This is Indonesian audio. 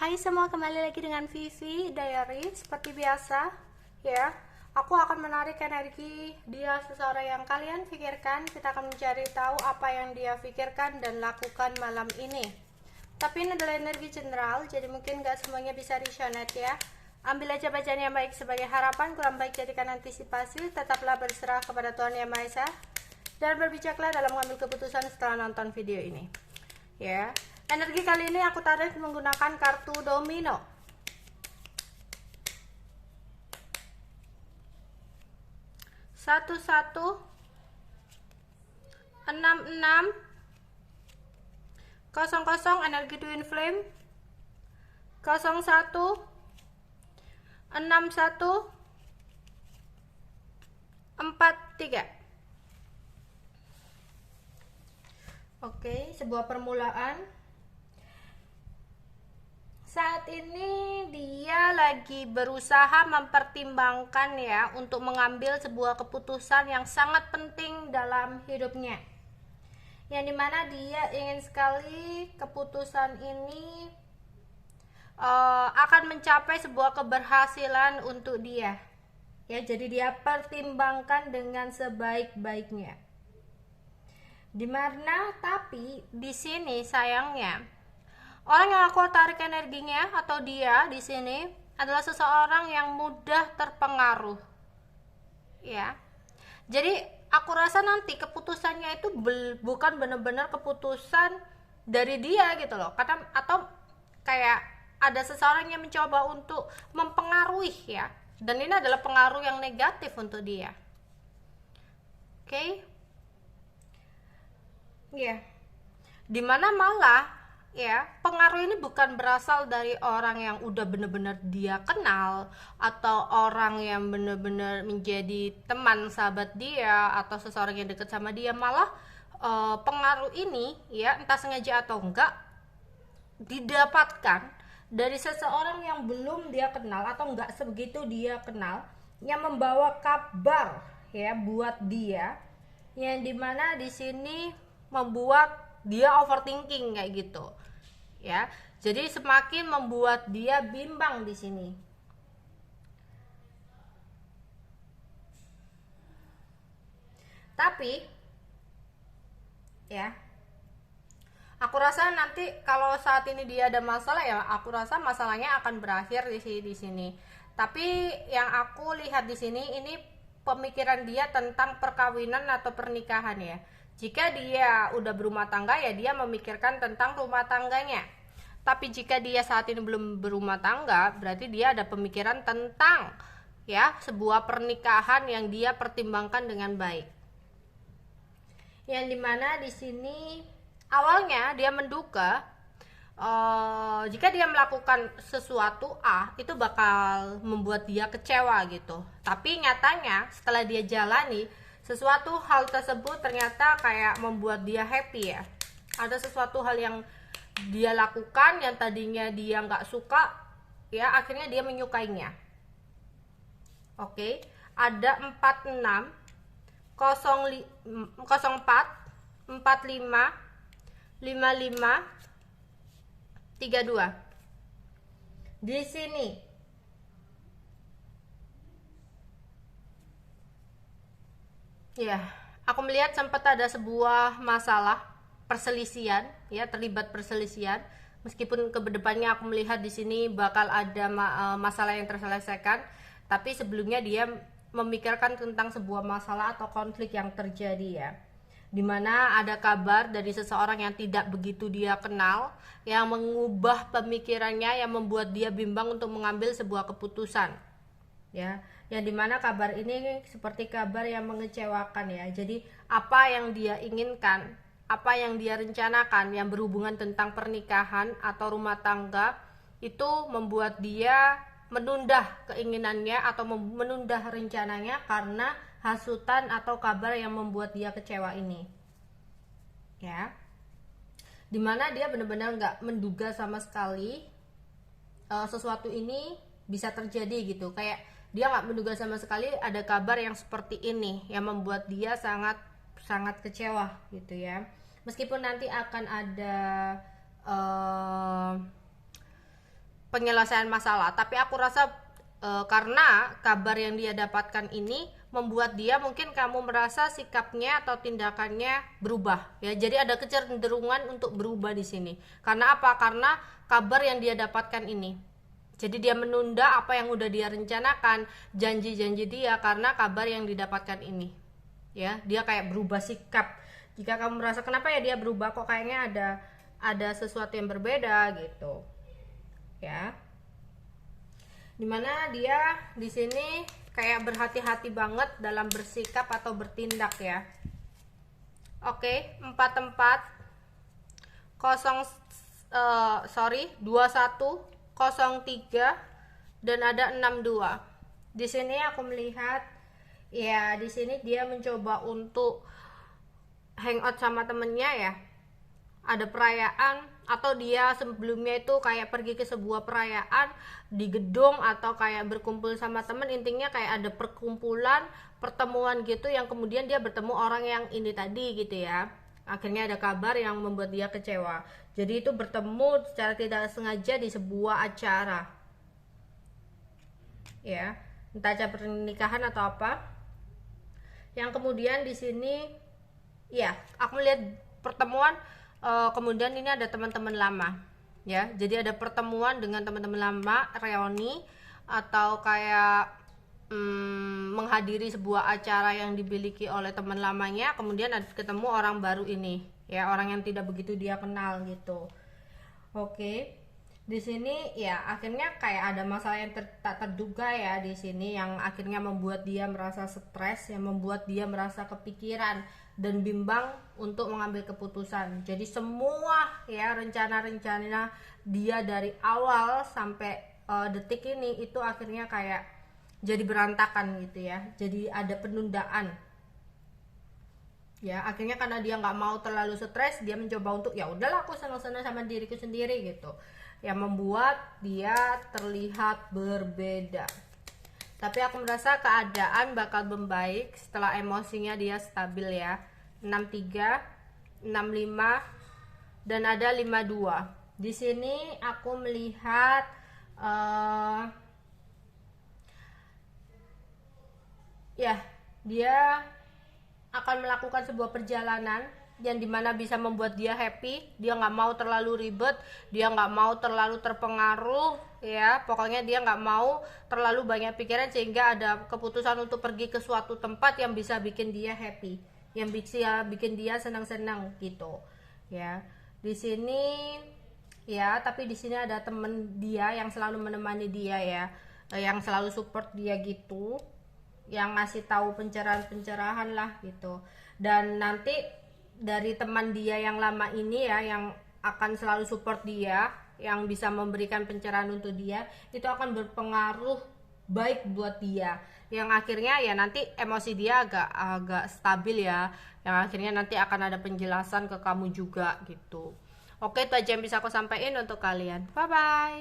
Hai semua, kembali lagi dengan Vivi Diary. Seperti biasa, ya, aku akan menarik energi dia seseorang yang kalian pikirkan. Kita akan mencari tahu apa yang dia pikirkan dan lakukan malam ini. Tapi ini adalah energi general, jadi mungkin gak semuanya bisa resonate ya. Ambil aja bacaan yang baik sebagai harapan, kurang baik jadikan antisipasi. Tetaplah berserah kepada Tuhan Yang Maha Esa dan berbijaklah dalam mengambil keputusan setelah nonton video ini. Ya, energi kali ini aku tarik menggunakan kartu domino. Satu satu, 66, 00 energi twin flame, 01, 61, 43. Oke, sebuah permulaan. Saat ini dia lagi berusaha mempertimbangkan ya untuk mengambil sebuah keputusan yang sangat penting dalam hidupnya. Yang dimana dia ingin sekali keputusan ini akan mencapai sebuah keberhasilan untuk dia. Ya, jadi dia pertimbangkan dengan sebaik-baiknya. Dimana tapi di sini sayangnya orang yang aku tarik energinya atau dia di sini adalah seseorang yang mudah terpengaruh. Ya. Jadi aku rasa nanti keputusannya itu bukan benar-benar keputusan dari dia gitu loh. Karena atau kayak ada seseorang yang mencoba untuk mempengaruhi ya. Dan ini adalah pengaruh yang negatif untuk dia. Oke? Ya. Dimana malah ya pengaruh ini bukan berasal dari orang yang udah bener-bener dia kenal atau orang yang bener-bener menjadi teman sahabat dia atau seseorang yang dekat sama dia, malah pengaruh ini ya entah sengaja atau enggak didapatkan dari seseorang yang belum dia kenal atau enggak sebegitu dia kenal, yang membawa kabar ya buat dia, yang dimana di sini membuat dia overthinking kayak gitu ya. Jadi semakin membuat dia bimbang di sini. Tapi ya, aku rasa nanti kalau saat ini dia ada masalah ya, aku rasa masalahnya akan berakhir di sini. Tapi yang aku lihat di sini ini pemikiran dia tentang perkawinan atau pernikahan ya. Jika dia udah berumah tangga ya dia memikirkan tentang rumah tangganya. Tapi jika dia saat ini belum berumah tangga, berarti dia ada pemikiran tentang ya sebuah pernikahan yang dia pertimbangkan dengan baik. Yang dimana di sini awalnya dia menduga jika dia melakukan sesuatu A itu bakal membuat dia kecewa gitu. Tapi nyatanya setelah dia jalani sesuatu hal tersebut ternyata kayak membuat dia happy ya. Ada sesuatu hal yang dia lakukan yang tadinya dia nggak suka ya, akhirnya dia menyukainya. Oke, ada 46, 04, 45, 55, 32 di sini. Ya, aku melihat sempat ada sebuah masalah perselisihan, ya terlibat perselisihan. Meskipun kedepannya aku melihat di sini bakal ada masalah yang terselesaikan, tapi sebelumnya dia memikirkan tentang sebuah masalah atau konflik yang terjadi ya. Dimana ada kabar dari seseorang yang tidak begitu dia kenal yang mengubah pemikirannya, yang membuat dia bimbang untuk mengambil sebuah keputusan ya, yang dimana kabar ini seperti kabar yang mengecewakan ya. Jadi apa yang dia inginkan, apa yang dia rencanakan yang berhubungan tentang pernikahan atau rumah tangga itu membuat dia menunda keinginannya atau menunda rencananya karena hasutan atau kabar yang membuat dia kecewa ini ya. Dimana dia benar-benar nggak menduga sama sekali sesuatu ini bisa terjadi gitu. Kayak dia nggak menduga sama sekali ada kabar yang seperti ini yang membuat dia sangat kecewa gitu ya. Meskipun nanti akan ada penyelesaian masalah. Tapi aku rasa karena kabar yang dia dapatkan ini membuat dia, mungkin kamu merasa sikapnya atau tindakannya berubah ya. Jadi ada kecenderungan untuk berubah di sini. Karena apa? Karena kabar yang dia dapatkan ini. Jadi dia menunda apa yang udah dia rencanakan, janji-janji dia, karena kabar yang didapatkan ini. Ya, dia kayak berubah sikap. Jika kamu merasa kenapa ya dia berubah, kok kayaknya ada sesuatu yang berbeda gitu. Ya. Dimana dia di sini kayak berhati-hati banget dalam bersikap atau bertindak ya. Oke, 44 2103 dan ada 62. Di sini aku melihat ya, di sini dia mencoba untuk hangout sama temennya ya. Ada perayaan, atau dia sebelumnya itu kayak pergi ke sebuah perayaan di gedung, atau kayak berkumpul sama temen. Intinya kayak ada perkumpulan, pertemuan gitu, yang kemudian dia bertemu orang yang ini tadi gitu ya. Akhirnya ada kabar yang membuat dia kecewa. Jadi itu bertemu secara tidak sengaja di sebuah acara ya, entah acara pernikahan atau apa. Yang kemudian di sini ya, aku melihat pertemuan. Kemudian ini ada teman-teman lama ya, jadi ada pertemuan dengan teman-teman lama, reuni, atau kayak menghadiri sebuah acara yang dimiliki oleh teman lamanya, kemudian ada ketemu orang baru ini ya, orang yang tidak begitu dia kenal gitu. Oke, di sini ya akhirnya kayak ada masalah yang tak terduga ya di sini, yang akhirnya membuat dia merasa stres, yang membuat dia merasa kepikiran dan bimbang untuk mengambil keputusan. Jadi semua ya rencana-rencana dia dari awal sampai detik ini itu akhirnya kayak jadi berantakan gitu ya. Jadi ada penundaan ya. Akhirnya karena dia nggak mau terlalu stres, dia mencoba untuk ya udahlah aku senang-senang sama diriku sendiri gitu, yang membuat dia terlihat berbeda. Tapi aku merasa keadaan bakal membaik setelah emosinya dia stabil ya. 63, 65, dan ada 52. Di sini aku melihat ya, dia akan melakukan sebuah perjalanan yang dimana bisa membuat dia happy. Dia nggak mau terlalu ribet, dia nggak mau terlalu terpengaruh ya, pokoknya dia nggak mau terlalu banyak pikiran, sehingga ada keputusan untuk pergi ke suatu tempat yang bisa bikin dia happy, yang bisa bikin dia senang-senang gitu ya. Di sini ya, tapi di sini ada temen dia yang selalu menemani dia ya, yang selalu support dia gitu, yang ngasih tahu pencerahan-pencerahan lah gitu. Dan nanti dari teman dia yang lama ini ya, yang akan selalu support dia, yang bisa memberikan pencerahan untuk dia, itu akan berpengaruh baik buat dia, yang akhirnya ya nanti emosi dia agak stabil ya, yang akhirnya nanti akan ada penjelasan ke kamu juga gitu. Oke, itu aja yang bisa aku sampaikan untuk kalian. Bye bye.